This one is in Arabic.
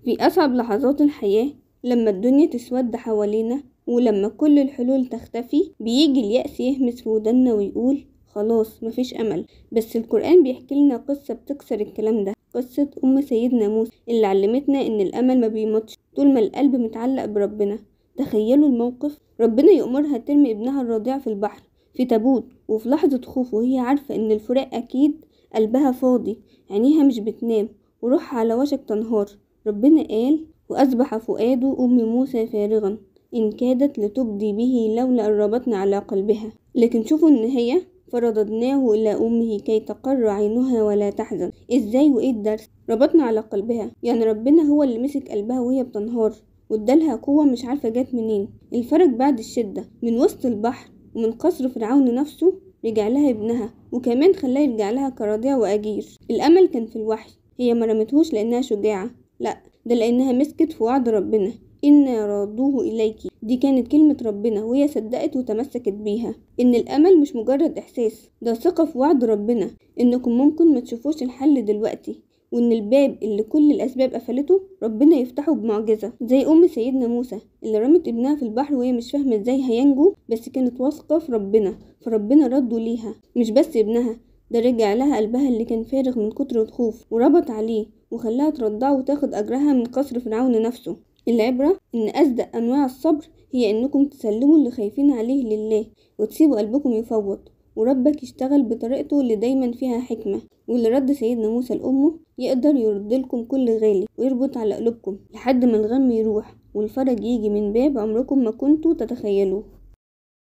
في أصعب لحظات الحياة، لما الدنيا تسود حوالينا ولما كل الحلول تختفي، بيجي اليأس يهمس في ودنا ويقول خلاص مفيش أمل. بس القرآن بيحكي لنا قصة بتكسر الكلام ده، قصة أم سيدنا موسى اللي علمتنا إن الأمل ما بيموتش طول ما القلب متعلق بربنا. تخيلوا الموقف، ربنا يأمرها ترمي ابنها الرضيع في البحر في تابوت، وفي لحظة خوف وهي عارفة إن الفراق أكيد، قلبها فاضي، عينيها مش بتنام، وروحها على وشك تنهار. ربنا قال وأصبح فؤاد أم موسى فارغا إن كادت لتبدي به لولا أن ربطنا على قلبها. لكن شوفوا النهاية، فرددناه إلى أمه كي تقر عينها ولا تحزن. إزاي وإيه الدرس؟ ربطنا على قلبها يعني ربنا هو اللي مسك قلبها وهي بتنهار وادالها قوة مش عارفة جات منين. الفرج بعد الشدة من وسط البحر ومن قصر فرعون نفسه رجع لها ابنها، وكمان خلاه يرجع لها كرضيع وأجير. الأمل كان في الوحي، هي ما رمتهوش لأنها شجاعة، لأ، ده لأنها مسكت في وعد ربنا إنا رادوه إليكي. دي كانت كلمة ربنا وهي صدقت وتمسكت بيها. إن الأمل مش مجرد إحساس، ده ثقة في وعد ربنا إنكم ممكن ما تشوفوش الحل دلوقتي، وإن الباب اللي كل الأسباب قفلته ربنا يفتحه بمعجزة. زي أم سيدنا موسى اللي رمت ابنها في البحر وهي مش فاهمة إزاي هينجو، بس كانت واثقة في ربنا، فربنا رده ليها. مش بس ابنها، ده رجع لها قلبها اللي كان فارغ من كتر الخوف وربط عليه وخلاها ترضعه وتاخد أجرها من قصر فرعون نفسه. العبرة إن أصدق أنواع الصبر هي إنكم تسلموا اللي خايفين عليه لله وتسيبوا قلبكم يفوض، وربك يشتغل بطريقته اللي دايما فيها حكمة. واللي رد سيدنا موسى لأمه يقدر يردلكم كل غالي ويربط على قلوبكم لحد ما الغم يروح والفرج يجي من باب عمركم ما كنتوا تتخيلوه.